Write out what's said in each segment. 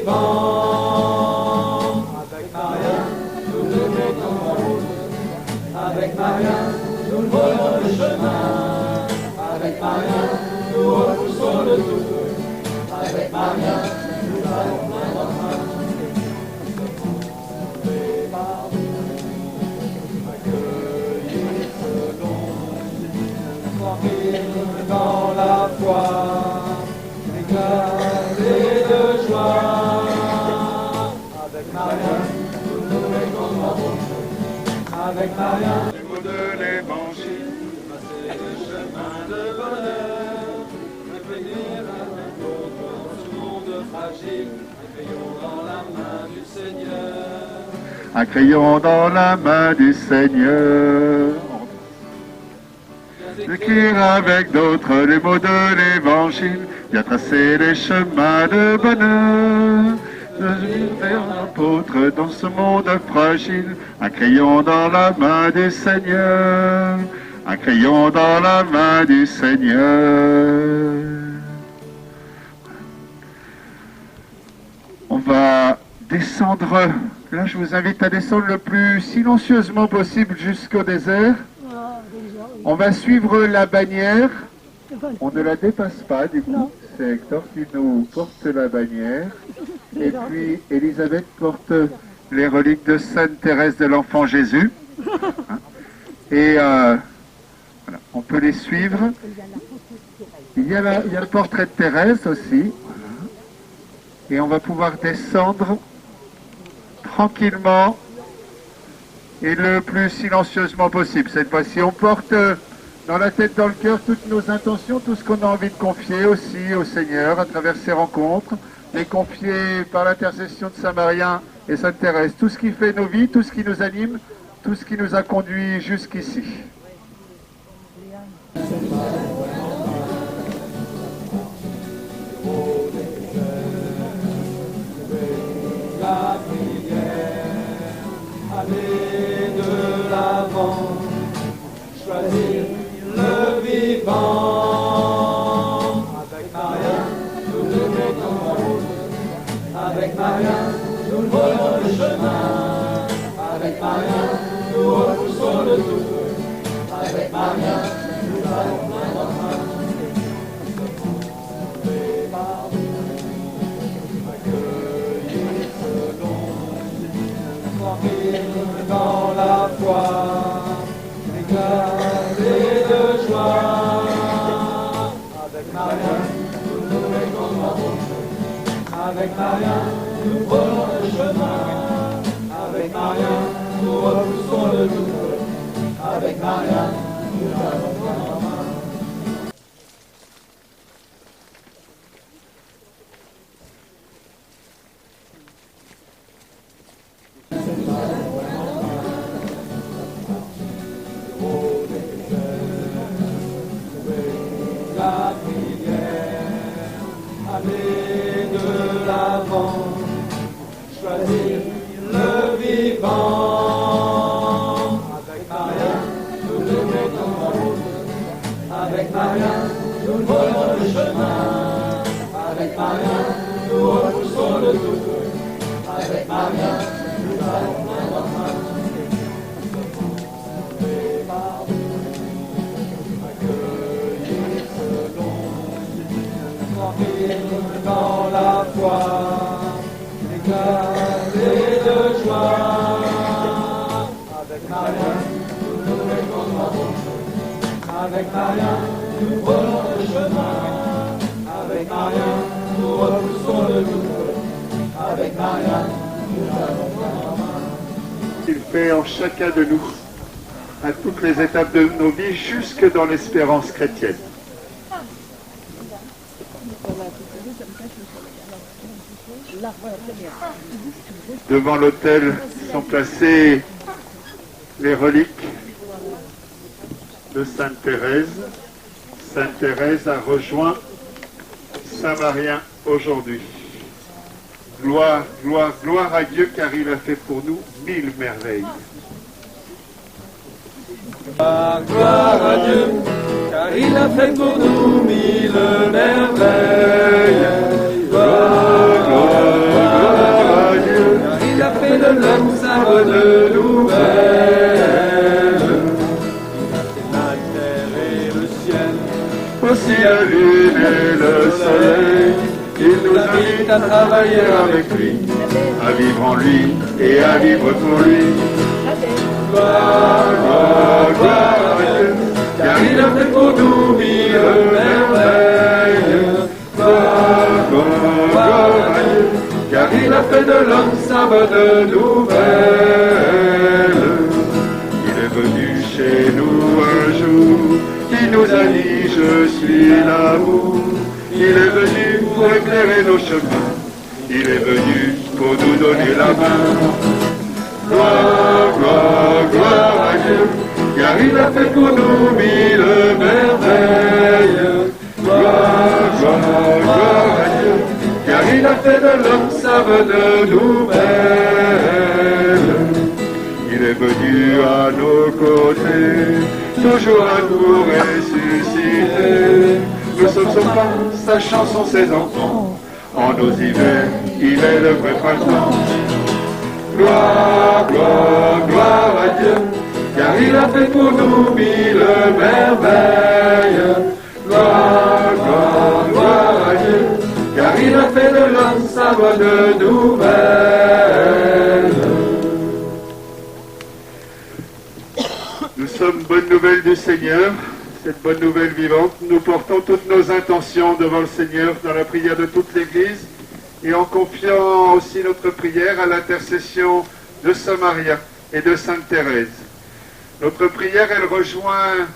vivant. Avec Maria, nous nous mettons en route. Avec Maria, nous volons le chemin. Avec Maria, nous repoussons le doute. Avec Maria, nous allons plein d'entrain. Accueillir selon tranquille dans la foi, éclater de joie. Avec Maria, nous nous mettons en route. Avec Maria, Les mots de l'évangile, passer le chemin de bonheur, revenir avec l'autre dans ce monde fragile, accueillons dans la main du Seigneur. accueillons dans la main du Seigneur. Écrire avec d'autres les mots de l'évangile, bien tracer les chemins de bonheur. Devenir vers l'apôtre dans ce monde fragile, un crayon dans la main du Seigneur, un crayon dans la main du Seigneur. On va descendre, là je vous invite à descendre le plus silencieusement possible jusqu'au désert. On va suivre la bannière, on ne la dépasse pas du coup, c'est Hector qui nous porte la bannière. Et puis Elisabeth porte les reliques de Sainte Thérèse de l'Enfant Jésus. Et voilà, on peut les suivre. Il y a le portrait de Thérèse aussi. Et on va pouvoir descendre tranquillement et le plus silencieusement possible. Cette fois-ci, on porte dans la tête, dans le cœur, toutes nos intentions, tout ce qu'on a envie de confier aussi au Seigneur à travers ces rencontres. Les confier par l'intercession de Saint Marien et Sainte Thérèse, tout ce qui fait nos vies, tout ce qui nous anime, tout ce qui nous a conduits jusqu'ici. La prière, aller de l'avant, choisir le vivant. Avec Maria, nous nous mettons en route. Avec Maria, nous volons le chemin. Avec Maria, nous repoussons le doute. Avec Maria, nous allons plein d'entrain. Accueillir selon tranquille dans la foi, éclater de joie. Avec Maria, nous nous mettons en route. Avec Maria, nous volons le chemin. Avec Maria, nous repoussons le doute. Avec Maria, nous allons plein d'entrain. La prière, aller de l'avant, choisir le vivant. Avec Maria, nous nous mettons en route. Avec Maria, nous volons le chemin. Avec Maria, nous repoussons le doute. Avec Maria, nous allons plein d'entrain. Accueillir selon tranquille dans la foi, éclater de joie. Avec Maria, nous nous mettons en route. Avec Maria, nous volons le chemin. Avec Maria, nous repoussons le doute. Avec Maria, nous allons plein d'entrain. Il fait en chacun de nous, à toutes les étapes de nos vies, jusque dans l'espérance chrétienne. Devant l'autel sont placées les reliques de Sainte Thérèse. Sainte Thérèse a rejoint Saint Marien aujourd'hui. Gloire, gloire, gloire à Dieu, car il a fait pour nous 1000 merveilles. Gloire à Dieu, car il a fait pour nous 1000 merveilles. Gloire, gloire, gloire. est à travailler avec lui, à vivre en lui et à vivre pour lui. gloire, gloire, gloire à Dieu, car il a fait pour nous mille merveilles. Gloire, gloire, gloire à Dieu, car il a fait de l'homme sa bonne nouvelle. Il est venu chez nous un jour, il nous a dit je suis l'amour. Il est venu pour éclairer nos chemins, il est venu pour nous donner la main. Gloire, gloire, gloire à Dieu, car il a fait pour nous mille merveilles. Gloire, gloire, gloire à Dieu, car il a fait de l'homme sa bonne nouvelle. Il est venu à nos côtés, toujours à nous ressusciter. Nous sommes son pain, sa chanson, ses enfants. En nos hivers, il est le vrai printemps. Gloire, gloire, gloire à Dieu, car il a fait pour nous mille merveilles. Gloire, gloire, gloire à Dieu, car il a fait de l'homme sa bonne nouvelle. Nous sommes bonne nouvelle du Seigneur, cette bonne nouvelle vivante. Nous portons toutes nos intentions devant le Seigneur dans la prière de toute l'Église et en confiant aussi notre prière à l'intercession de Saint Maria et de Sainte Thérèse. Notre prière, elle rejoint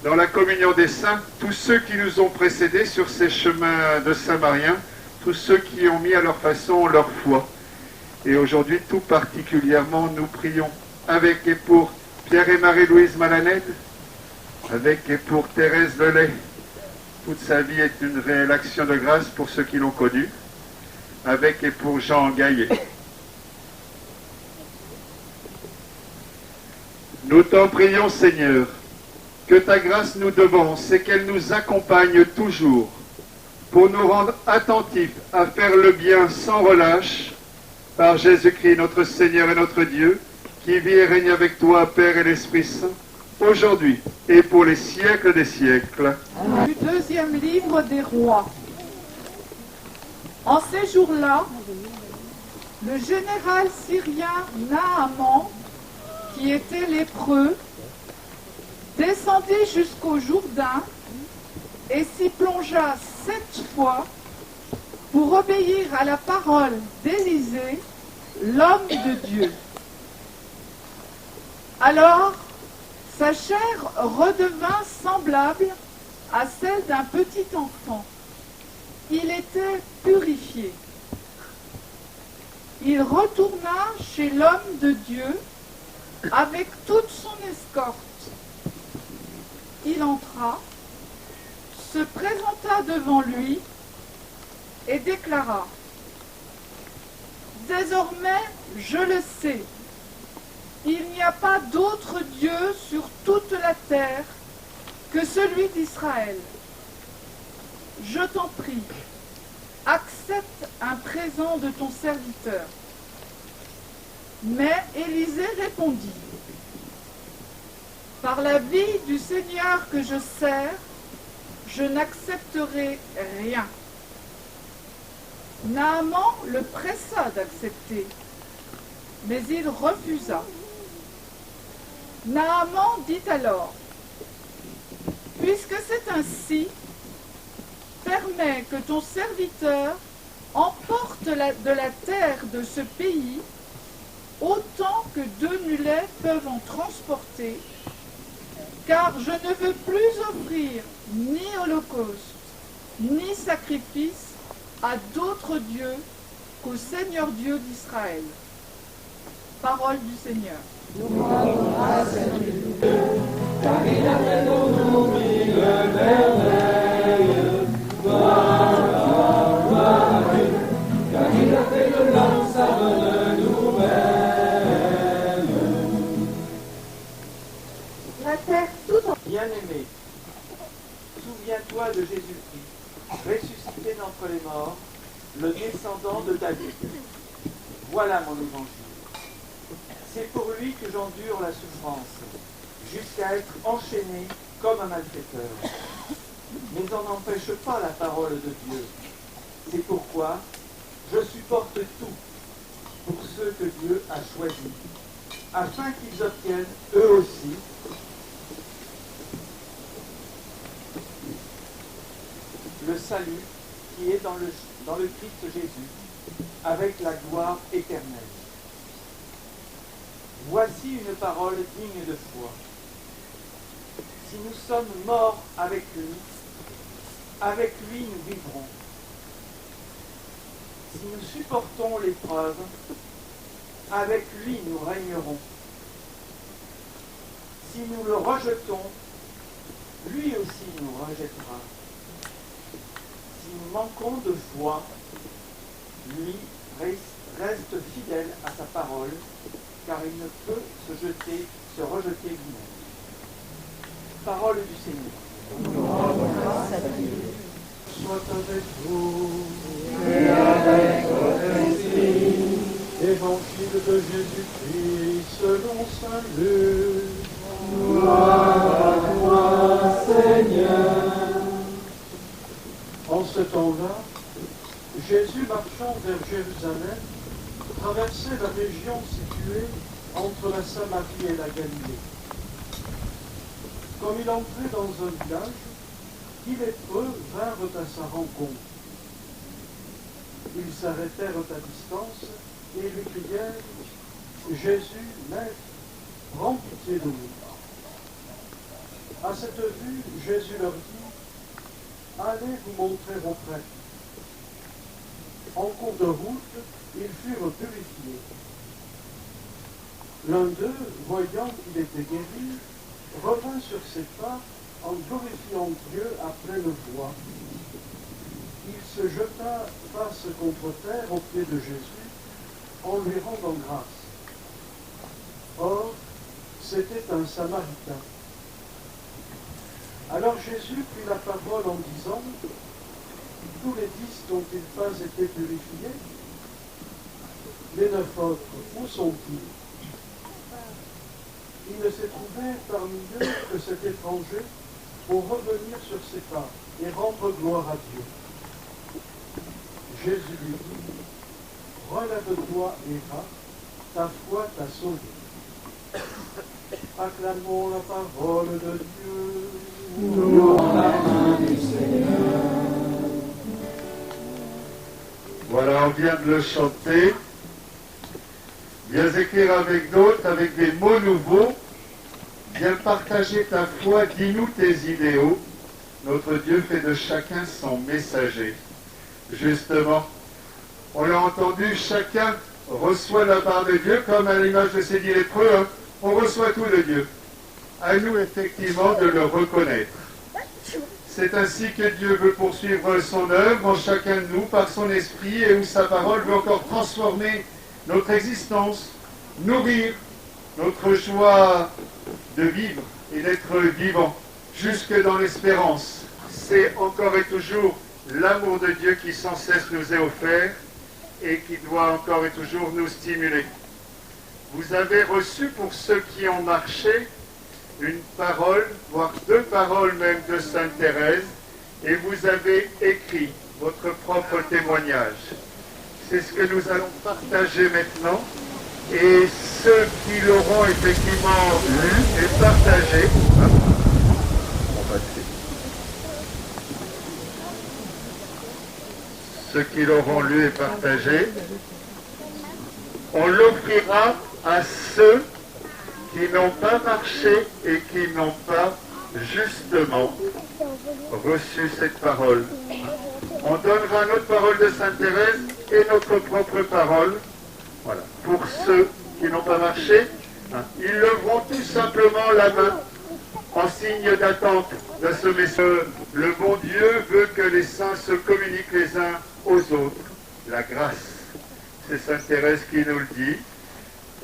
dans la communion des saints tous ceux qui nous ont précédés sur ces chemins de Saint-Marien, tous ceux qui ont mis à leur façon leur foi. Et aujourd'hui, tout particulièrement, nous prions avec et pour Pierre et Marie-Louise Malanède, avec et pour Thérèse Lelay. Toute sa vie est une réelle action de grâce pour ceux qui l'ont connue, avec et pour Jean Gaillet. Nous t'en prions, Seigneur, que ta grâce nous devance et qu'elle nous accompagne toujours pour nous rendre attentifs à faire le bien sans relâche par Jésus-Christ, notre Seigneur et notre Dieu, qui vit et règne avec toi, Père et l'Esprit Saint, aujourd'hui et pour les siècles des siècles. Du deuxième livre des rois. En ces jours-là, le général syrien Naaman, qui était lépreux, descendit jusqu'au Jourdain et s'y plongea 7 fois pour obéir à la parole d'Élisée, l'homme de Dieu. Alors, sa chair redevint semblable à celle d'un petit enfant. Il était purifié. Il retourna chez l'homme de Dieu avec toute son escorte. Il entra, se présenta devant lui et déclara : « Désormais, je le sais, il n'y a pas d'autre Dieu sur toute la terre que celui d'Israël. Je t'en prie, accepte un présent de ton serviteur. » Mais Élisée répondit : « Par la vie du Seigneur que je sers, je n'accepterai rien. » Naaman le pressa d'accepter, mais il refusa. Naaman dit alors : « Puisque c'est ainsi, permets que ton serviteur emporte de la terre de ce pays autant que 2 mulets peuvent en transporter, car je ne veux plus offrir ni holocauste, ni sacrifice à d'autres dieux qu'au Seigneur Dieu d'Israël. » Parole du Seigneur. Nous rendons grâce à Dieu, car il a fait pour nous mille merveilles. Gloire, gloire, gloire à Dieu, car il a fait de l'homme sa bonne nouvelle. La terre tout en... Bien-aimé, souviens-toi de Jésus-Christ, ressuscité d'entre les morts, le descendant de David. Voilà mon évangile. C'est pour lui que j'endure la souffrance, jusqu'à être enchaîné comme un malfaiteur. Mais on n'empêche pas la parole de Dieu. C'est pourquoi je supporte tout pour ceux que Dieu a choisis, afin qu'ils obtiennent eux aussi le salut qui est dans le Christ Jésus, avec la gloire éternelle. Voici une parole digne de foi. Si nous sommes morts avec lui nous vivrons. Si nous supportons l'épreuve, avec lui nous régnerons. Si nous le rejetons, lui aussi nous rejettera. Si nous manquons de foi, lui reste fidèle à sa parole, car il ne peut se rejeter lui-même. Parole du Seigneur. Soit avec vous Et avec votre esprit. Évangile de Jésus-Christ selon saint Luc. Gloire à toi, Seigneur. En ce temps-là, Jésus, marchant vers Jérusalem, traversait la région située entre la Samarie et la Galilée. Comme il entrait dans un village, 10 lépreux vinrent à sa rencontre. Ils s'arrêtèrent à distance et lui crièrent « Jésus, Maître, prends pitié de nous. » À cette vue, Jésus leur dit « Allez vous montrer au prêtre. » En cours de route, ils furent purifiés. L'un d'eux, voyant qu'il était guéri, revint sur ses pas en glorifiant Dieu à pleine voix. Il se jeta face contre terre aux pieds de Jésus en lui rendant grâce. Or, c'était un Samaritain. Alors Jésus prit la parole en disant « Tous les 10 n'ont-ils pas été purifiés? Les 9 autres, où sont-ils? » Il ne s'est trouvé parmi eux que cet étranger pour revenir sur ses pas et rendre gloire à Dieu. Jésus lui dit « Relève-toi et va, ta foi t'a sauvé. » Acclamons la parole de Dieu. Nous en la main du Seigneur. Voilà, on vient de le chanter. Viens écrire avec d'autres, avec des mots nouveaux. Viens partager ta foi, dis-nous tes idéaux. Notre Dieu fait de chacun son messager. Justement, on l'a entendu, chacun reçoit la part de Dieu, comme à l'image de ces 10 lépreux, hein. On reçoit tout de Dieu. À nous, effectivement, de le reconnaître. C'est ainsi que Dieu veut poursuivre son œuvre en chacun de nous par son esprit et où sa parole veut encore transformer notre existence, nourrir notre joie de vivre et d'être vivant, jusque dans l'espérance. C'est encore et toujours l'amour de Dieu qui sans cesse nous est offert et qui doit encore et toujours nous stimuler. Vous avez reçu pour ceux qui ont marché une parole, voire 2 paroles même de Sainte Thérèse, et vous avez écrit votre propre témoignage. C'est ce que nous allons partager maintenant, et ceux qui l'auront effectivement lu et partagé, ceux qui l'auront lu et partagé, on l'offrira à ceux qui n'ont pas marché et qui n'ont pas justement reçu cette parole. On donnera notre parole de Sainte Thérèse et notre propre parole. Voilà. Pour ceux qui n'ont pas marché, ils leveront tout simplement la main en signe d'attente de ce message. Le bon Dieu veut que les saints se communiquent les uns aux autres. La grâce. C'est Sainte Thérèse qui nous le dit.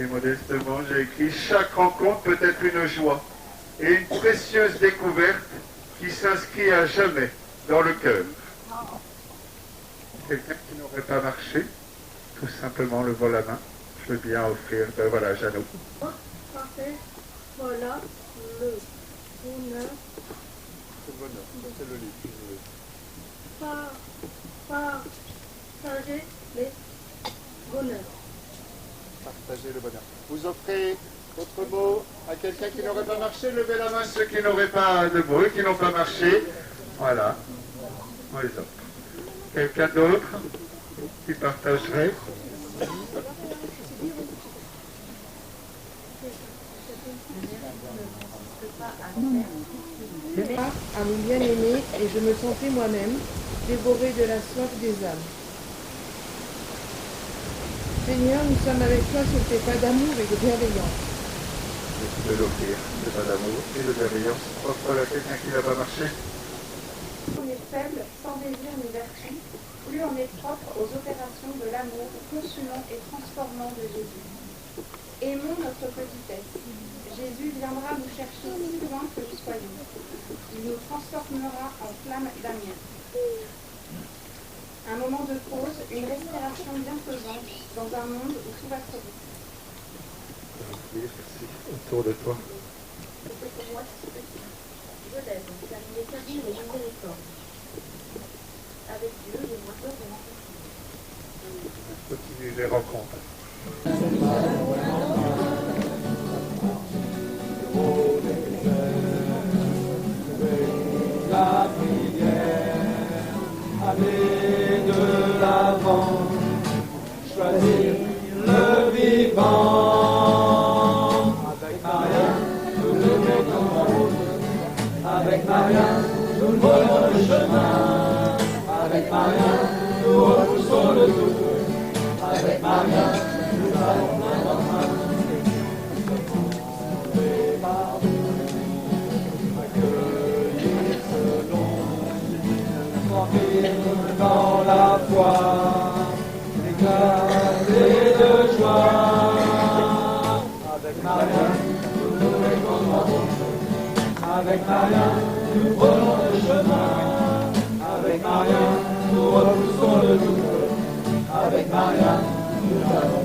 Et modestement, j'ai écrit « Chaque rencontre peut être une joie et une précieuse découverte qui s'inscrit à jamais dans le cœur. » Quelqu'un qui n'aurait pas marché, tout simplement levant la main, je veux bien offrir, voilà, Jeannot. Parfait, voilà le bonheur. C'est le bonheur, c'est le livre. Partager les bonheurs. Partagez le bonheur. Vous offrez votre mot à quelqu'un qui n'aurait pas marché. Levez la main ceux qui n'auraient pas de mots et qui n'ont pas marché. Voilà. On les offre. Quelqu'un d'autre qui partagerait? À mon bien-aimé, et je me sentais moi-même dévoré de la soif des âmes. Seigneur, nous sommes avec toi sur tes pas d'amour et de bienveillance. De l'offrir, de pas d'amour et de bienveillance. Offre-le à quelqu'un qui n'a pas marché. On est faible, sans désir ni vertu, plus on est propre aux opérations de l'amour consumant et transformant de Jésus. Aimons notre petitesse. Jésus viendra nous chercher si loin que nous soyons. Il nous transformera en flamme d'amiens. Un moment de pause, une respiration bienfaisante dans un monde où tout va trop vite. Merci. Autour de toi. C'est pour moi si petit. Je l'aime, car il est habile et miséricorde. Avec Dieu, j'ai moins peur de rencontrer. Continue les rencontres. La prière, aller de l'avant, choisir le vivant. Avec Maria, nous nous mettons en route. Avec Maria, nous prenons le chemin. Avec Maria, nous repoussons le doute. Avec Maria, nous allons main dans main. Dans la foi, éclater de joie. Avec Maria, nous nous mettons en route. Avec Maria, nous prenons le chemin. Avec Maria, nous repoussons le doute. Avec Maria, nous allons